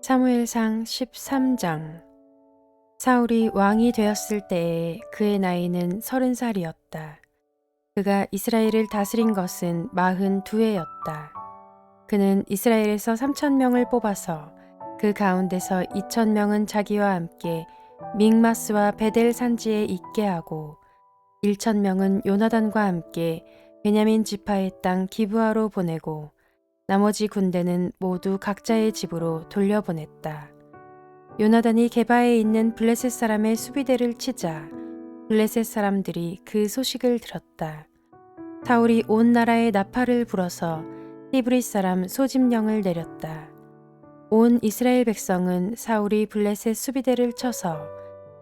사무엘상 13장. 사울이 왕이 되었을 때에 그의 나이는 30살이었다. 그가 이스라엘을 다스린 것은 42해였다. 그는 이스라엘에서 3,000명을 뽑아서 그 가운데서 2,000명은 자기와 함께 믹마스와 베델 산지에 있게 하고 1,000명은 요나단과 함께 베냐민 지파의 땅 기브아로 보내고 나머지 군대는 모두 각자의 집으로 돌려보냈다. 요나단이 게바에 있는 블레셋 사람의 수비대를 치자 블레셋 사람들이 그 소식을 들었다. 사울이 온 나라에 나팔을 불어서 히브리 사람 소집령을 내렸다. 온 이스라엘 백성은 사울이 블레셋 수비대를 쳐서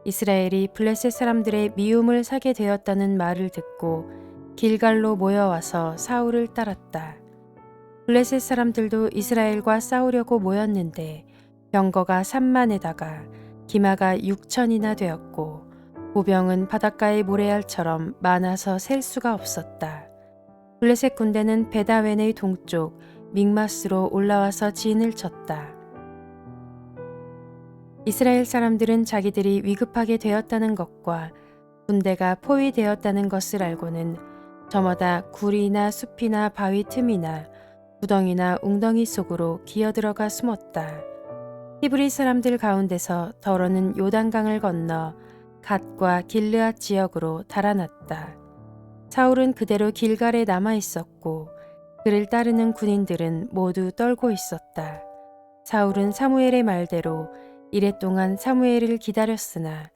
이스라엘이 블레셋 사람들의 미움을 사게 되었다는 말을 듣고 길갈로 모여와서 사울을 따랐다. 블레셋 사람들도 이스라엘과 싸우려고 모였는데 병거가 3만에다가 기마가 6천이나 되었고 보병은 바닷가의 모래알처럼 많아서 셀 수가 없었다. 블레셋 군대는 베다웬의 동쪽 믹마스로 올라와서 진을 쳤다. 이스라엘 사람들은 자기들이 위급하게 되었다는 것과 군대가 포위되었다는 것을 알고는 저마다 굴이나 숲이나 바위 틈이나 구덩이나 웅덩이 속으로 기어들어가 숨었다. 히브리 사람들 가운데서 더러는 요단강을 건너 갓과 길르앗 지역으로 달아났다. 사울은 그대로 길갈에 남아 있었고 그를 따르는 군인들은 모두 떨고 있었다. 사울은 사무엘의 말대로 이랫동안 사무엘을 기다렸으나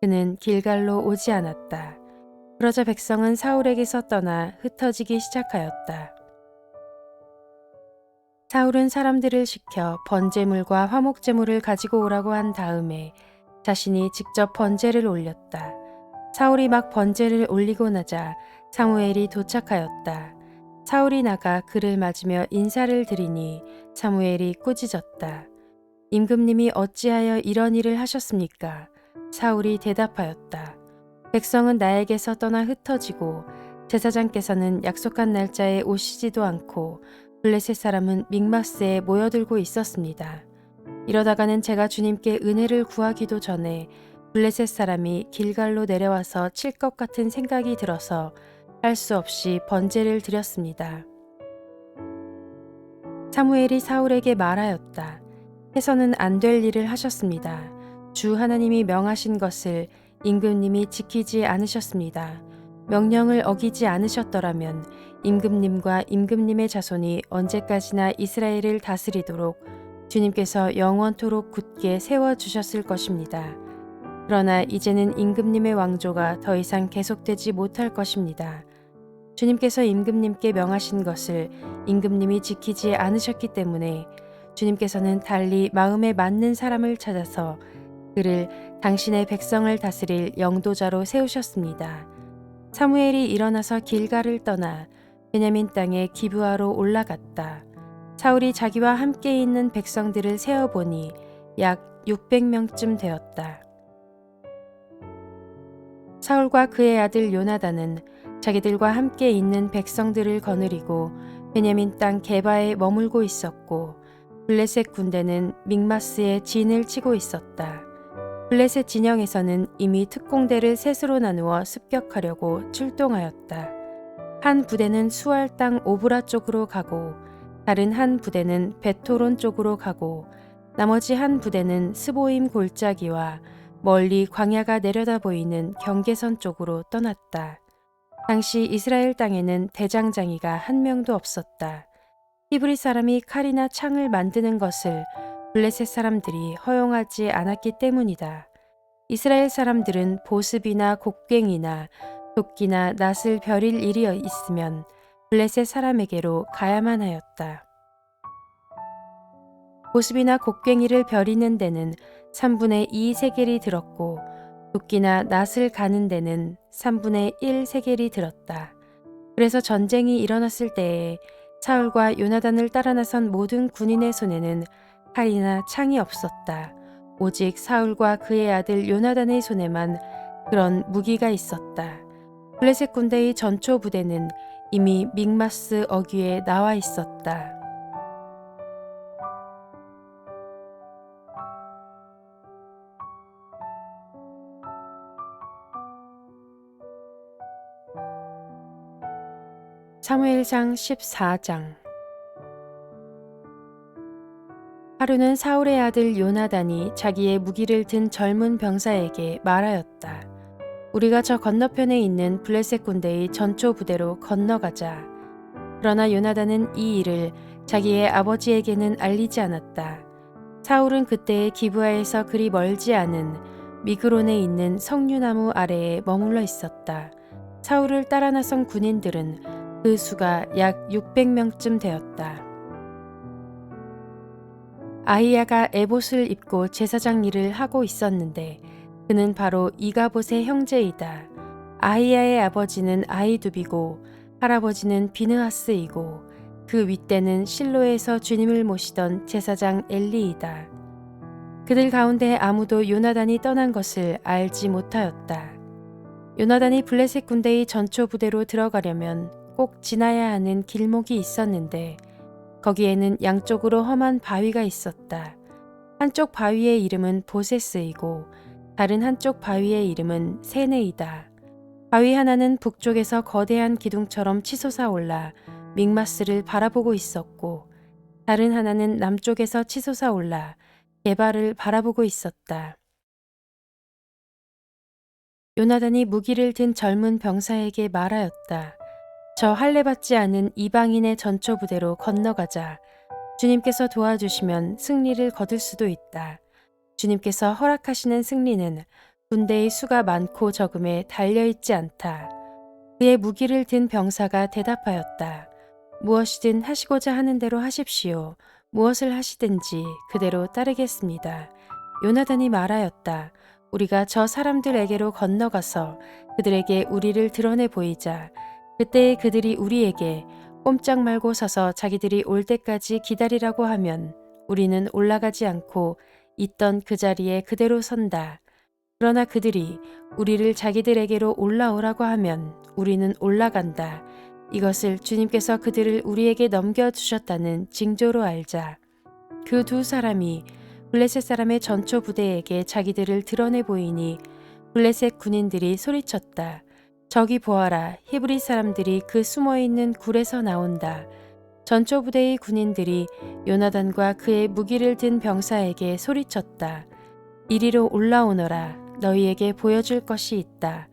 그는 길갈로 오지 않았다. 그러자 백성은 사울에게서 떠나 흩어지기 시작하였다. 사울은 사람들을 시켜 번제물과 화목제물을 가지고 오라고 한 다음에 자신이 직접 번제를 올렸다. 사울이 막 번제를 올리고 나자 사무엘이 도착하였다. 사울이 나가 그를 맞으며 인사를 드리니 사무엘이 꾸짖었다. 임금님이 어찌하여 이런 일을 하셨습니까? 사울이 대답하였다. 백성은 나에게서 떠나 흩어지고 제사장께서는 약속한 날짜에 오시지도 않고 블레셋 사람은 믹마스에 모여들고 있었습니다. 이러다가는 제가 주님께 은혜를 구하기도 전에 블레셋 사람이 길갈로 내려와서 칠 것 같은 생각이 들어서 할 수 없이 번제를 드렸습니다. 사무엘이 사울에게 말하였다. 해서는 안 될 일을 하셨습니다. 주 하나님이 명하신 것을 임금님이 지키지 않으셨습니다. 명령을 어기지 않으셨더라면 임금님과 임금님의 자손이 언제까지나 이스라엘을 다스리도록 주님께서 영원토록 굳게 세워주셨을 것입니다. 그러나 이제는 임금님의 왕조가 더 이상 계속되지 못할 것입니다. 주님께서 임금님께 명하신 것을 임금님이 지키지 않으셨기 때문에 주님께서는 달리 마음에 맞는 사람을 찾아서 그를 당신의 백성을 다스릴 영도자로 세우셨습니다. 사무엘이 일어나서 길갈을 떠나 베냐민 땅의 기브아로 올라갔다. 사울이 자기와 함께 있는 백성들을 세어보니 약 600명쯤 되었다. 사울과 그의 아들 요나단은 자기들과 함께 있는 백성들을 거느리고 베냐민 땅 게바에 머물고 있었고 블레셋 군대는 믹마스에 진을 치고 있었다. 블레셋 진영에서는 이미 특공대를 셋으로 나누어 습격하려고 출동하였다. 한 부대는 수알 땅 오브라 쪽으로 가고 다른 한 부대는 베토론 쪽으로 가고 나머지 한 부대는 스보임 골짜기와 멀리 광야가 내려다 보이는 경계선 쪽으로 떠났다. 당시 이스라엘 땅에는 대장장이가 한 명도 없었다. 히브리 사람이 칼이나 창을 만드는 것을 블레셋 사람들이 허용하지 않았기 때문이다. 이스라엘 사람들은 보습이나 곡괭이나 도끼나 낫을 벼릴 일이 있으면 블레셋 사람에게로 가야만 하였다. 보습이나 곡괭이를 벼리는 데는 3분의 2 세겔이 들었고 도끼나 낫을 가는 데는 3분의 1 세겔이 들었다. 그래서 전쟁이 일어났을 때에 사울과 요나단을 따라 나선 모든 군인의 손에는 칼이나 창이 없었다. 오직 사울과 그의 아들 요나단의 손에만 그런 무기가 있었다. 블레셋 군대의 전초 부대는 이미 믹마스 어귀에 나와 있었다. 사무엘상 14장. 하루는 사울의 아들 요나단이 자기의 무기를 든 젊은 병사에게 말하였다. 우리가 저 건너편에 있는 블레셋 군대의 전초 부대로 건너가자. 그러나 요나단은 이 일을 자기의 아버지에게는 알리지 않았다. 사울은 그때의 기브아에서 그리 멀지 않은 미그론에 있는 석류나무 아래에 머물러 있었다. 사울을 따라 나선 군인들은 그 수가 약 600명쯤 되었다. 아히야가 에봇을 입고 제사장 일을 하고 있었는데 그는 바로 이가봇의 형제이다. 아히야의 아버지는 아히두비고 할아버지는 비느하스이고 그 윗대는 실로에서 주님을 모시던 제사장 엘리이다. 그들 가운데 아무도 요나단이 떠난 것을 알지 못하였다. 요나단이 블레셋 군대의 전초 부대로 들어가려면 꼭 지나야 하는 길목이 있었는데 거기에는 양쪽으로 험한 바위가 있었다. 한쪽 바위의 이름은 보세스이고 다른 한쪽 바위의 이름은 세네이다. 바위 하나는 북쪽에서 거대한 기둥처럼 치솟아 올라 믹마스를 바라보고 있었고 다른 하나는 남쪽에서 치솟아 올라 게바를 바라보고 있었다. 요나단이 무기를 든 젊은 병사에게 말하였다. 저 할례받지 않은 이방인의 전초 부대로 건너가자. 주님께서 도와주시면 승리를 거둘 수도 있다. 주님께서 허락하시는 승리는 군대의 수가 많고 적음에 달려있지 않다. 그의 무기를 든 병사가 대답하였다. 무엇이든 하시고자 하는 대로 하십시오. 무엇을 하시든지 그대로 따르겠습니다. 요나단이 말하였다. 우리가 저 사람들에게로 건너가서 그들에게 우리를 드러내 보이자. 그때 그들이 우리에게 꼼짝 말고 서서 자기들이 올 때까지 기다리라고 하면 우리는 올라가지 않고 있던 그 자리에 그대로 선다. 그러나 그들이 우리를 자기들에게로 올라오라고 하면 우리는 올라간다. 이것을 주님께서 그들을 우리에게 넘겨주셨다는 징조로 알자. 그 두 사람이 블레셋 사람의 전초 부대에게 자기들을 드러내 보이니 블레셋 군인들이 소리쳤다. 저기 보아라. 히브리 사람들이 그 숨어있는 굴에서 나온다. 전초 부대의 군인들이 요나단과 그의 무기를 든 병사에게 소리쳤다. 이리로 올라오너라. 너희에게 보여줄 것이 있다.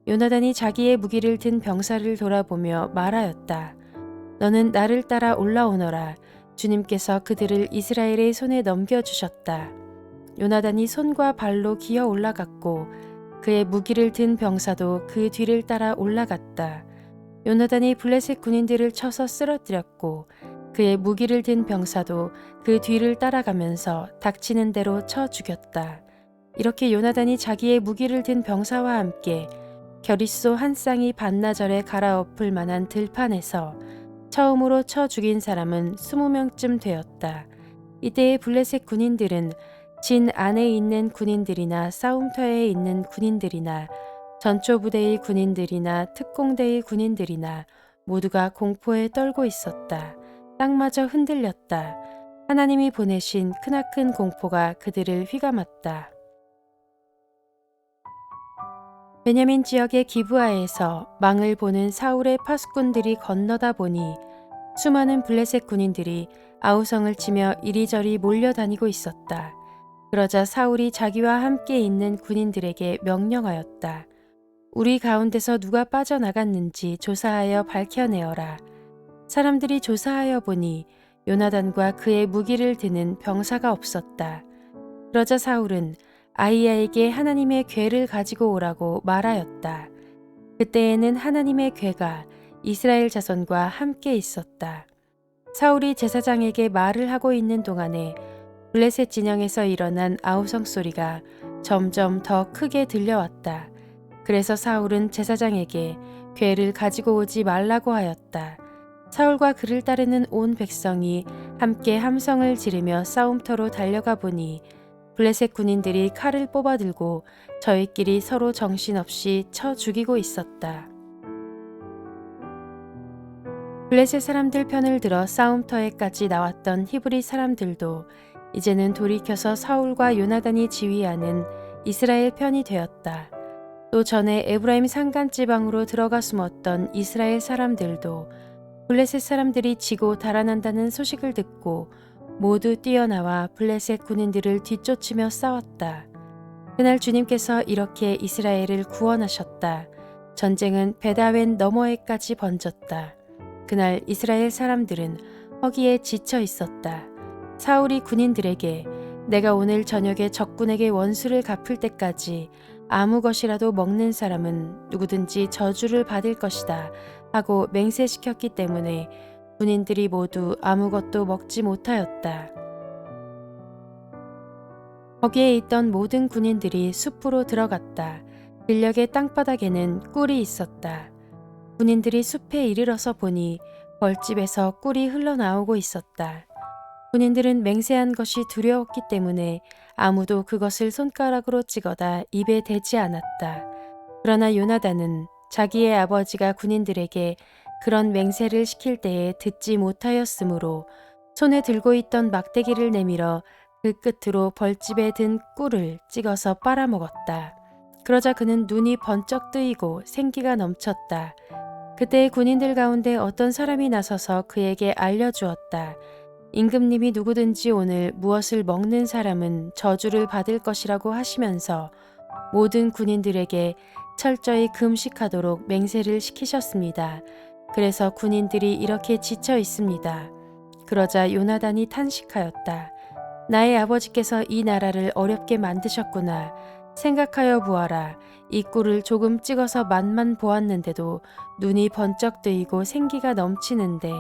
요나단이 자기의 무기를 든 병사를 돌아보며 말하였다. 너는 나를 따라 올라오너라. 주님께서 그들을 이스라엘의 손에 넘겨주셨다. 요나단이 손과 발로 기어 올라갔고 그의 무기를 든 병사도 그 뒤를 따라 올라갔다. 요나단이 블레셋 군인들을 쳐서 쓰러뜨렸고 그의 무기를 든 병사도 그 뒤를 따라가면서 닥치는 대로 쳐 죽였다. 이렇게 요나단이 자기의 무기를 든 병사와 함께 겨릿소 한 쌍이 반나절에 갈아엎을 만한 들판에서 처음으로 쳐 죽인 사람은 20명쯤 되었다. 이때의 블레셋 군인들은 진 안에 있는 군인들이나 싸움터에 있는 군인들이나 전초 부대의 군인들이나 특공대의 군인들이나 모두가 공포에 떨고 있었다. 땅마저 흔들렸다. 하나님이 보내신 크나큰 공포가 그들을 휘감았다. 베냐민 지역의 기브아에서 망을 보는 사울의 파수꾼들이 건너다 보니 수많은 블레셋 군인들이 아우성을 치며 이리저리 몰려다니고 있었다. 그러자 사울이 자기와 함께 있는 군인들에게 명령하였다. 우리 가운데서 누가 빠져나갔는지 조사하여 밝혀내어라. 사람들이 조사하여 보니 요나단과 그의 무기를 드는 병사가 없었다. 그러자 사울은 아히야에게 하나님의 궤를 가지고 오라고 말하였다. 그때에는 하나님의 궤가 이스라엘 자손과 함께 있었다. 사울이 제사장에게 말을 하고 있는 동안에 블레셋 진영에서 일어난 아우성 소리가 점점 더 크게 들려왔다. 그래서 사울은 제사장에게 궤를 가지고 오지 말라고 하였다. 사울과 그를 따르는 온 백성이 함께 함성을 지르며 싸움터로 달려가 보니 블레셋 군인들이 칼을 뽑아들고 저희끼리 서로 정신없이 쳐 죽이고 있었다. 블레셋 사람들 편을 들어 싸움터에까지 나왔던 히브리 사람들도 이제는 돌이켜서 사울과 요나단이 지휘하는 이스라엘 편이 되었다. 또 전에 에브라임 산간 지방으로 들어가 숨었던 이스라엘 사람들도 블레셋 사람들이 지고 달아난다는 소식을 듣고 모두 뛰어나와 블레셋 군인들을 뒤쫓으며 싸웠다. 그날 주님께서 이렇게 이스라엘을 구원하셨다. 전쟁은 베다웬 너머에까지 번졌다. 그날 이스라엘 사람들은 허기에 지쳐 있었다. 사울이 군인들에게 내가 오늘 저녁에 적군에게 원수를 갚을 때까지 아무 것이라도 먹는 사람은 누구든지 저주를 받을 것이다 하고 맹세시켰기 때문에 군인들이 모두 아무것도 먹지 못하였다. 거기에 있던 모든 군인들이 숲으로 들어갔다. 들녘의 땅바닥에는 꿀이 있었다. 군인들이 숲에 이르러서 보니 벌집에서 꿀이 흘러나오고 있었다. 군인들은 맹세한 것이 두려웠기 때문에 아무도 그것을 손가락으로 찍어다 입에 대지 않았다. 그러나 요나단은 자기의 아버지가 군인들에게 그런 맹세를 시킬 때에 듣지 못하였으므로 손에 들고 있던 막대기를 내밀어 그 끝으로 벌집에 든 꿀을 찍어서 빨아먹었다. 그러자 그는 눈이 번쩍 뜨이고 생기가 넘쳤다. 그때 군인들 가운데 어떤 사람이 나서서 그에게 알려주었다. 임금님이 누구든지 오늘 무엇을 먹는 사람은 저주를 받을 것이라고 하시면서 모든 군인들에게 철저히 금식하도록 맹세를 시키셨습니다. 그래서 군인들이 이렇게 지쳐 있습니다. 그러자 요나단이 탄식하였다. 나의 아버지께서 이 나라를 어렵게 만드셨구나. 생각하여 보아라. 이 꿀을 조금 찍어서 맛만 보았는데도 눈이 번쩍 뜨이고 생기가 넘치는데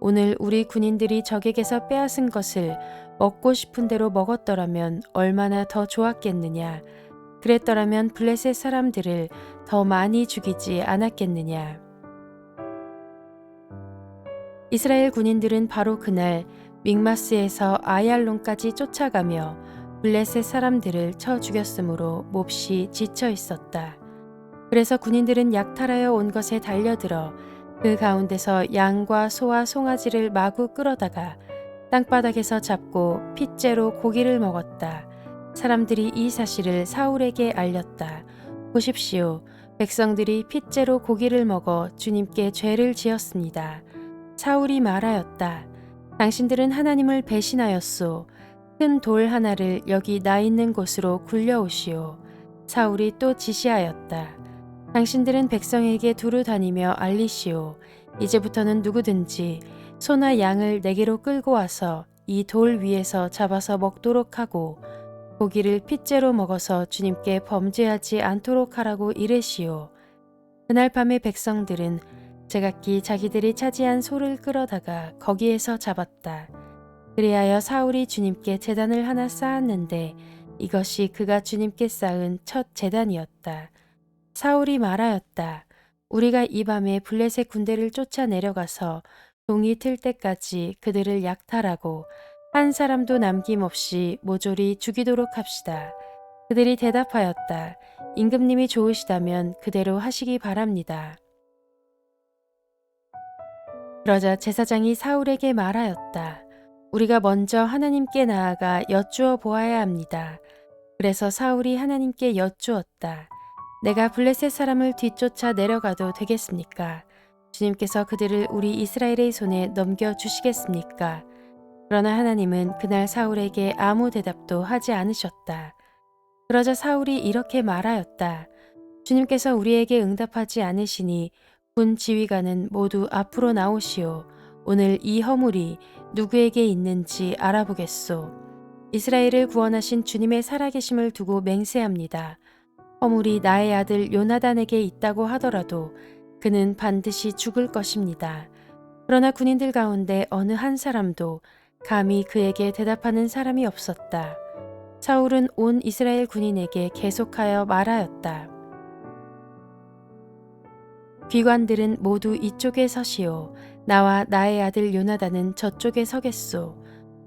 오늘 우리 군인들이 적에게서 빼앗은 것을 먹고 싶은 대로 먹었더라면 얼마나 더 좋았겠느냐. 그랬더라면 블레셋 사람들을 더 많이 죽이지 않았겠느냐. 이스라엘 군인들은 바로 그날 믹마스에서 아얄론까지 쫓아가며 블레셋 사람들을 쳐 죽였으므로 몹시 지쳐 있었다. 그래서 군인들은 약탈하여 온 것에 달려들어 그 가운데서 양과 소와 송아지를 마구 끌어다가 땅바닥에서 잡고 핏째로 고기를 먹었다. 사람들이 이 사실을 사울에게 알렸다. 보십시오. 백성들이 핏째로 고기를 먹어 주님께 죄를 지었습니다. 사울이 말하였다. 당신들은 하나님을 배신하였소. 큰 돌 하나를 여기 나 있는 곳으로 굴려오시오. 사울이 또 지시하였다. 당신들은 백성에게 두루 다니며 알리시오. 이제부터는 누구든지 소나 양을 내게로 끌고 와서 이 돌 위에서 잡아서 먹도록 하고 고기를 핏째로 먹어서 주님께 범죄하지 않도록 하라고 이르시오. 그날 밤에 백성들은 제각기 자기들이 차지한 소를 끌어다가 거기에서 잡았다. 그리하여 사울이 주님께 제단을 하나 쌓았는데 이것이 그가 주님께 쌓은 첫 제단이었다. 사울이 말하였다. 우리가 이 밤에 블레셋 군대를 쫓아 내려가서 동이 틀 때까지 그들을 약탈하고 한 사람도 남김없이 모조리 죽이도록 합시다. 그들이 대답하였다. 임금님이 좋으시다면 그대로 하시기 바랍니다. 그러자 제사장이 사울에게 말하였다. 우리가 먼저 하나님께 나아가 여쭈어 보아야 합니다. 그래서 사울이 하나님께 여쭈었다. 내가 블레셋 사람을 뒤쫓아 내려가도 되겠습니까? 주님께서 그들을 우리 이스라엘의 손에 넘겨주시겠습니까? 그러나 하나님은 그날 사울에게 아무 대답도 하지 않으셨다. 그러자 사울이 이렇게 말하였다. 주님께서 우리에게 응답하지 않으시니 군 지휘관은 모두 앞으로 나오시오. 오늘 이 허물이 누구에게 있는지 알아보겠소. 이스라엘을 구원하신 주님의 살아계심을 두고 맹세합니다. 허물이 나의 아들 요나단에게 있다고 하더라도 그는 반드시 죽을 것입니다. 그러나 군인들 가운데 어느 한 사람도 감히 그에게 대답하는 사람이 없었다. 사울은 온 이스라엘 군인에게 계속하여 말하였다. 귀관들은 모두 이쪽에 서시오. 나와 나의 아들 요나단은 저쪽에 서겠소.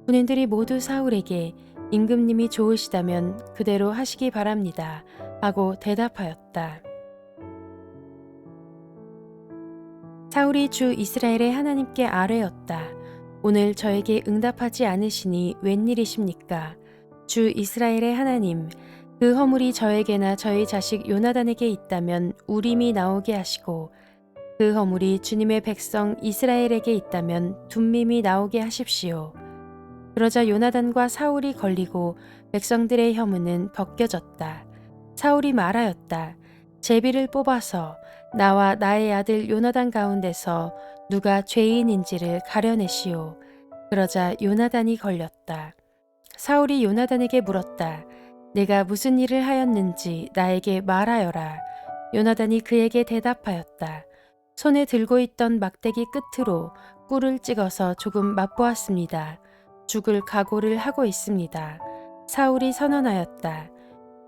군인들이 모두 사울에게 임금님이 좋으시다면 그대로 하시기 바랍니다. 하고 대답하였다. 사울이 주 이스라엘의 하나님께 아뢰었다. 오늘 저에게 응답하지 않으시니 웬일이십니까? 주 이스라엘의 하나님, 그 허물이 저에게나 저희 자식 요나단에게 있다면 우림이 나오게 하시고 그 허물이 주님의 백성 이스라엘에게 있다면 둠밈이 나오게 하십시오. 그러자 요나단과 사울이 걸리고 백성들의 혐오는 벗겨졌다. 사울이 말하였다. 제비를 뽑아서 나와 나의 아들 요나단 가운데서 누가 죄인인지를 가려내시오. 그러자 요나단이 걸렸다. 사울이 요나단에게 물었다. 내가 무슨 일을 하였는지 나에게 말하여라. 요나단이 그에게 대답하였다. 손에 들고 있던 막대기 끝으로 꿀을 찍어서 조금 맛보았습니다. 죽을 각오를 하고 있습니다. 사울이 선언하였다.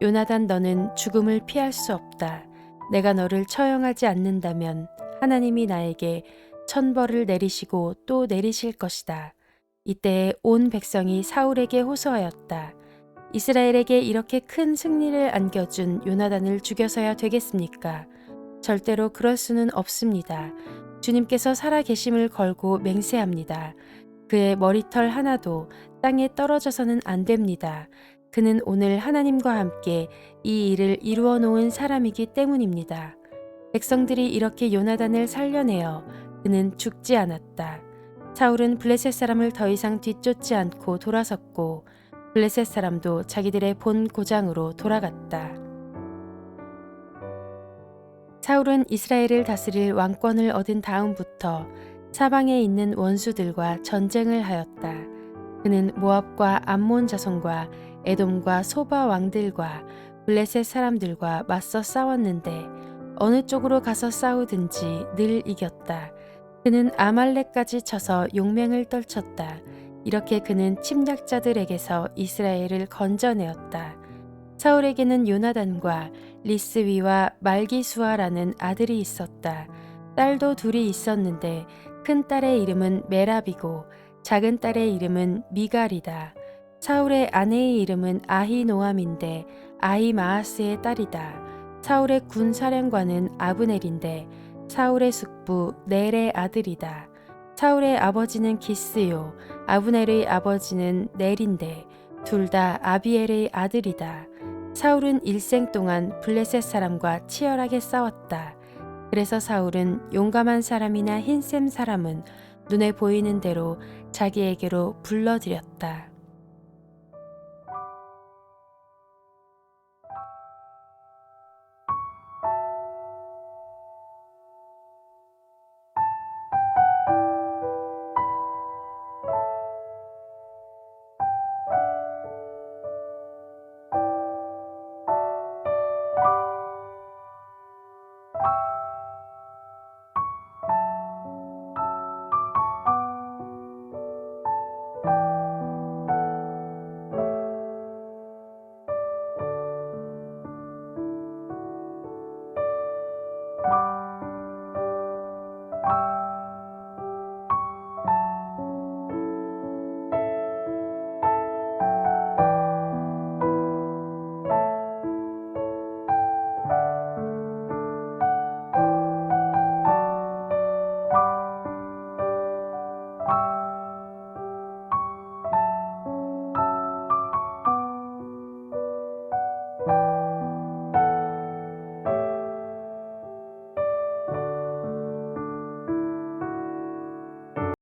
요나단 너는 죽음을 피할 수 없다. 내가 너를 처형하지 않는다면 하나님이 나에게 천벌을 내리시고 또 내리실 것이다. 이때 온 백성이 사울에게 호소하였다. 이스라엘에게 이렇게 큰 승리를 안겨준 요나단을 죽여서야 되겠습니까? 절대로 그럴 수는 없습니다. 주님께서 살아계심을 걸고 맹세합니다. 그의 머리털 하나도 땅에 떨어져서는 안 됩니다. 그는 오늘 하나님과 함께 이 일을 이루어 놓은 사람이기 때문입니다. 백성들이 이렇게 요나단을 살려내어 그는 죽지 않았다. 사울은 블레셋 사람을 더 이상 뒤쫓지 않고 돌아섰고 블레셋 사람도 자기들의 본 고장으로 돌아갔다. 사울은 이스라엘을 다스릴 왕권을 얻은 다음부터 사방에 있는 원수들과 전쟁을 하였다. 그는 모압과 암몬 자손과 에돔과 소바 왕들과 블레셋 사람들과 맞서 싸웠는데 어느 쪽으로 가서 싸우든지 늘 이겼다. 그는 아말렉까지 쳐서 용맹을 떨쳤다. 이렇게 그는 침략자들에게서 이스라엘을 건져내었다. 사울에게는 요나단과 리스위와 말기수아라는 아들이 있었다. 딸도 둘이 있었는데 큰 딸의 이름은 메랍이고 작은 딸의 이름은 미갈이다. 사울의 아내의 이름은 아히노암인데 아히마아스의 딸이다. 사울의 군사령관은 아브넬인데 사울의 숙부 넬의 아들이다. 사울의 아버지는 기스요 아브넬의 아버지는 넬인데 둘 다 아비엘의 아들이다. 사울은 일생 동안 블레셋 사람과 치열하게 싸웠다. 그래서 사울은 용감한 사람이나 흰셈 사람은 눈에 보이는 대로 자기에게로 불러들였다.